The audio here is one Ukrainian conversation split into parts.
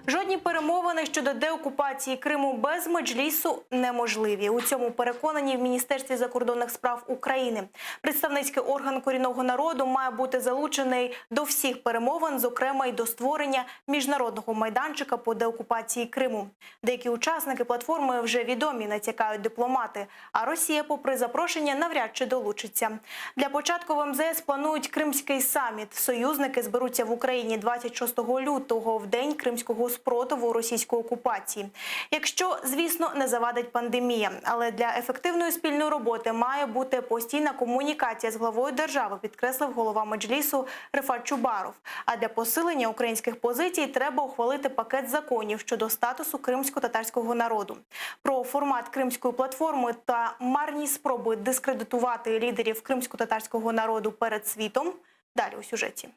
Жодні перемовини щодо деокупації Криму без Меджлісу неможливі. У цьому переконані в Міністерстві закордонних справ України. Представницький орган корінного народу має бути залучений до всіх перемовин, зокрема й до створення міжнародного майданчика по деокупації Криму. Деякі учасники платформи вже відомі, натякають дипломати, а Росія, попри запрошення, навряд чи долучиться. Для початку в МЗС планують Кримський саміт. Союзники зберуться в Україні 26 лютого, в день кримського спротиву російської окупації. Якщо, звісно, не завадить пандемія. Але для ефективної спільної роботи має бути постійна комунікація з главою держави, підкреслив голова Меджлісу Рефат Чубаров. А для посилення українських позицій треба ухвалити пакет законів щодо статусу кримсько-татарського народу. Про формат Кримської платформи та марні спроби дискредитувати лідерів кримсько-татарського народу перед світом – далі у сюжеті.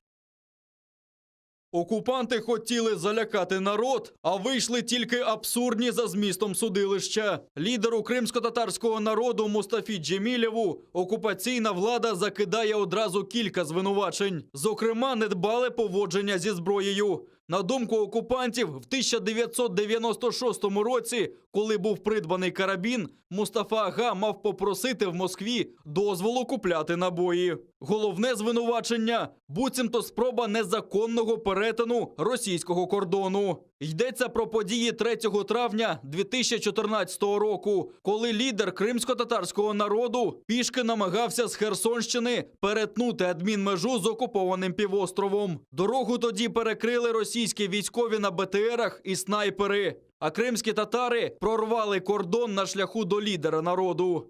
Окупанти хотіли залякати народ, а вийшли тільки абсурдні за змістом судилища. Лідеру кримсько-татарського народу Мустафі Джемілєву окупаційна влада закидає одразу кілька звинувачень. Зокрема, недбале поводження зі зброєю. На думку окупантів, в 1996 році, коли був придбаний карабін, Мустафа Ага мав попросити в Москві дозволу купляти набої. Головне звинувачення – буцімто спроба незаконного перетину російського кордону. Йдеться про події 3 травня 2014 року, коли лідер кримсько-татарського народу пішки намагався з Херсонщини перетнути адмінмежу з окупованим півостровом. Дорогу тоді перекрили російські військові на БТРах і снайпери. А кримські татари прорвали кордон на шляху до лідера народу.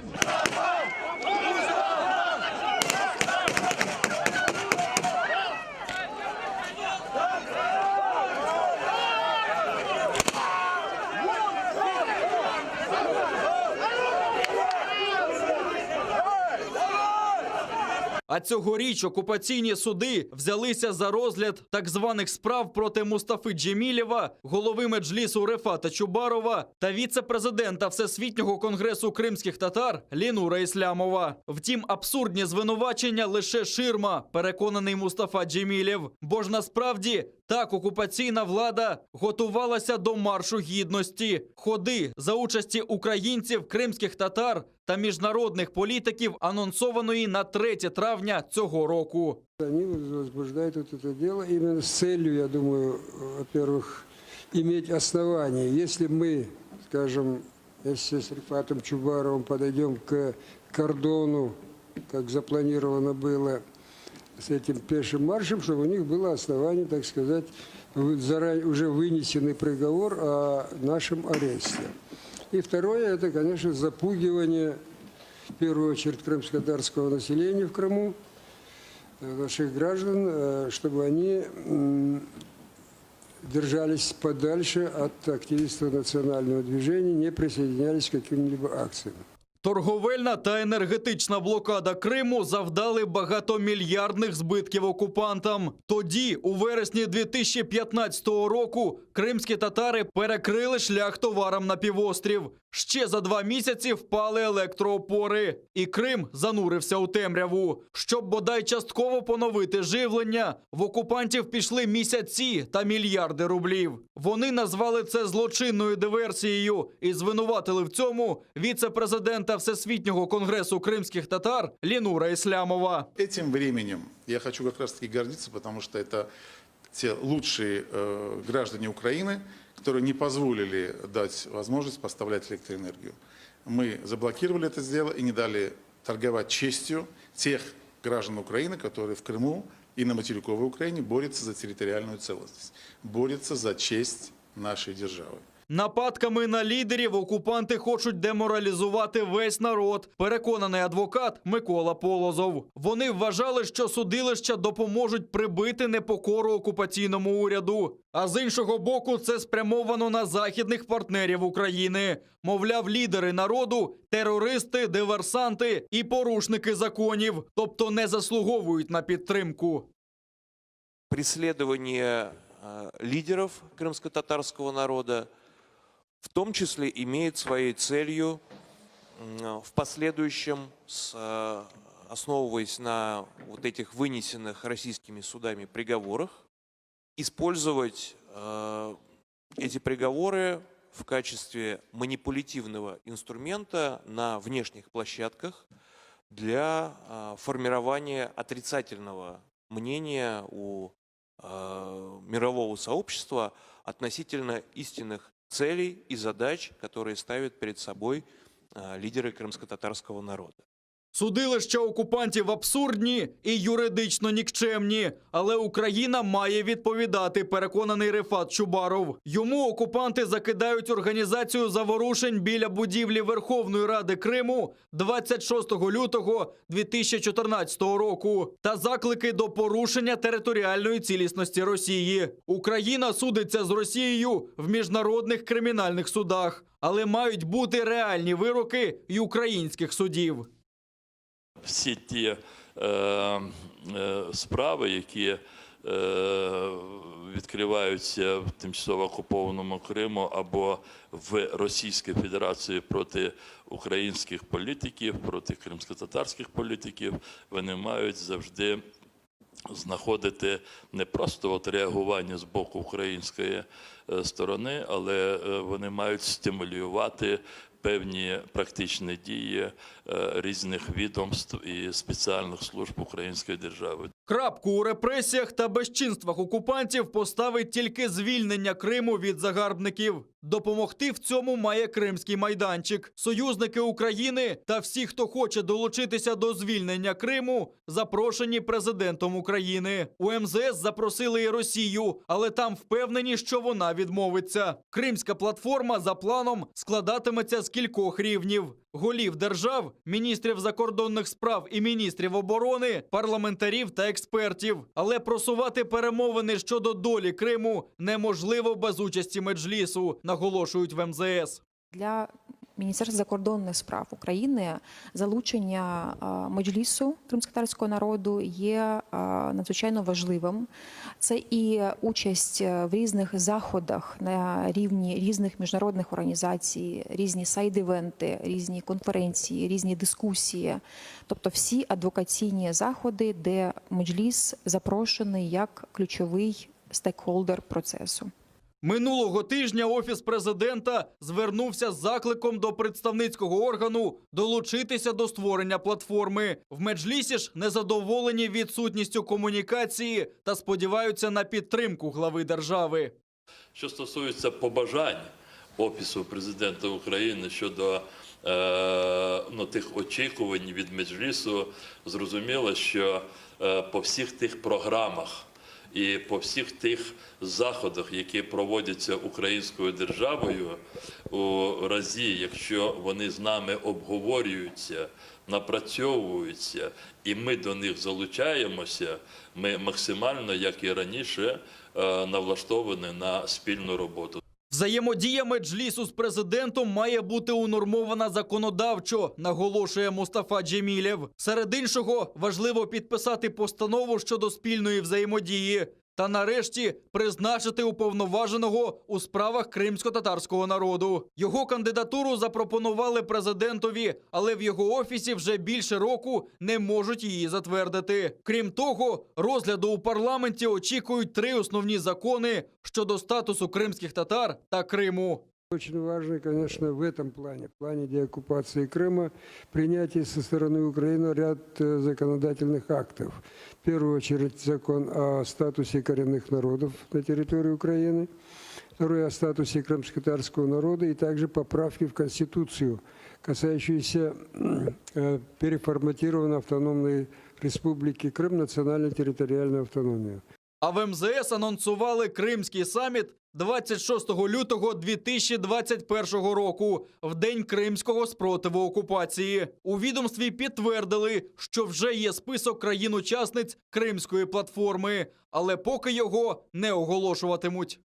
А цьогоріч окупаційні суди взялися за розгляд так званих справ проти Мустафи Джемілєва, голови Меджлісу Рефата Чубарова та віце-президента Всесвітнього конгресу кримських татар Лінура Іслямова. Втім, абсурдні звинувачення – лише ширма, переконаний Мустафа Джемілєв. Бо ж насправді так окупаційна влада готувалася до маршу гідності. Ходи за участі українців, кримських татар та міжнародних політиків анонсованої на 3 травня цього року. Они возбуждают вот это дело именно с целью, я думаю, во-первых, иметь основания. Если мы, скажем, если с Рефатом Чубаровым подойдем к кордону, как запланировано было, с этим пешим маршем, чтобы у них было основание, так сказать, заранее уже вынесенный приговор о нашем аресте. И второе, это, конечно, запугивание, в первую очередь, крымско-татарского населения в Крыму, наших граждан, чтобы они держались подальше от активистов национального движения, не присоединялись к каким-либо акциям. Торговельна та енергетична блокада Криму завдали багатомільярдних збитків окупантам. Тоді, у вересні 2015 року, кримські татари перекрили шлях товарам на півострів. Ще за 2 місяці впали електроопори. І Крим занурився у темряву. Щоб бодай частково поновити живлення, в окупантів пішли місяці та мільярди рублів. Вони назвали це злочинною диверсією і звинуватили в цьому віце-президента Всесвітнього конгресу кримських татар Лінура Іслямова. Этим временем я хочу как раз-таки гордиться, потому что это те лучшие граждане Украины, которые не позволили дать возможность поставлять электроэнергию. Мы заблокировали это дело и не дали торговать честью тех граждан Украины, которые в Крыму и на материковой Украине борются за территориальную целостность, борются за честь нашей державы. Нападками на лідерів окупанти хочуть деморалізувати весь народ, переконаний адвокат Микола Полозов. Вони вважали, що судилища допоможуть прибити непокору окупаційному уряду. А з іншого боку, це спрямовано на західних партнерів України. Мовляв, лідери народу – терористи, диверсанти і порушники законів, тобто не заслуговують на підтримку. Преследование лидеров крымско-татарского народа в том числе имеет своей целью в последующем, основываясь на вот этих вынесенных российскими судами приговорах, использовать эти приговоры в качестве манипулятивного инструмента на внешних площадках для формирования отрицательного мнения у мирового сообщества относительно истинных целей и задач, которые ставят перед собой лидеры крымско-татарского народа. Судилища окупантів абсурдні і юридично нікчемні, але Україна має відповідати, переконаний Рефат Чубаров. Йому окупанти закидають організацію заворушень біля будівлі Верховної Ради Криму 26 лютого 2014 року та заклики до порушення територіальної цілісності Росії. Україна судиться з Росією в міжнародних кримінальних судах, але мають бути реальні вироки й українських судів. Всі ті справи, які відкриваються в тимчасово окупованому Криму або в Російській Федерації проти українських політиків, проти кримськотатарських політиків, вони мають завжди знаходити не просто реагування з боку української сторони, але вони мають стимулювати певні практичні дії різних відомств і спеціальних служб української держави. Крапку у репресіях та безчинствах окупантів поставить тільки звільнення Криму від загарбників. Допомогти в цьому має Кримський майданчик. Союзники України та всі, хто хоче долучитися до звільнення Криму, запрошені президентом України. У МЗС запросили і Росію, але там впевнені, що вона відмовиться. Кримська платформа за планом складатиметься з кількох рівнів: голів держав, міністрів закордонних справ і міністрів оборони, парламентарів та експертів. Але просувати перемовини щодо долі Криму неможливо без участі Меджлісу, наголошують в МЗС. Для Міністерства закордонних справ України залучення Меджлісу кримськотатарського народу є надзвичайно важливим. Це і участь в різних заходах на рівні різних міжнародних організацій, різні сайд-івенти, різні конференції, різні дискусії. Тобто всі адвокаційні заходи, де Меджліс запрошений як ключовий стейкхолдер процесу. Минулого тижня Офіс президента звернувся з закликом до представницького органу долучитися до створення платформи. В Меджлісі ж незадоволені відсутністю комунікації та сподіваються на підтримку глави держави. Що стосується побажань Офісу президента України щодо тих очікувань від Меджлісу, зрозуміло, що по всіх тих програмах і по всіх тих заходах, які проводяться українською державою, у разі, якщо вони з нами обговорюються, напрацьовуються, і ми до них залучаємося, ми максимально, як і раніше, налаштовані на спільну роботу. Взаємодія Меджлісу з президентом має бути унормована законодавчо, наголошує Мустафа Джемілєв. Серед іншого, важливо підписати постанову щодо спільної взаємодії та нарешті призначити уповноваженого у справах кримсько-татарського народу. Його кандидатуру запропонували президентові, але в його офісі вже більше року не можуть її затвердити. Крім того, розгляду у парламенті очікують 3 основні закони щодо статусу кримських татар та Криму. Очень важно, конечно, в этом плане деоккупации Крыма, принятие со стороны Украины ряд законодательных актов. В первую очередь закон о статусе коренных народов на территории Украины, второй о статусе крымско-татарского народа и также поправки в Конституцию, касающиеся переформатированной автономной республики Крым, национально-территориальной автономии. А в МЗС анонсували Кримський саміт 26 лютого 2021 року, в день кримського спротиву окупації. У відомстві підтвердили, що вже є список країн-учасниць Кримської платформи, але поки його не оголошуватимуть.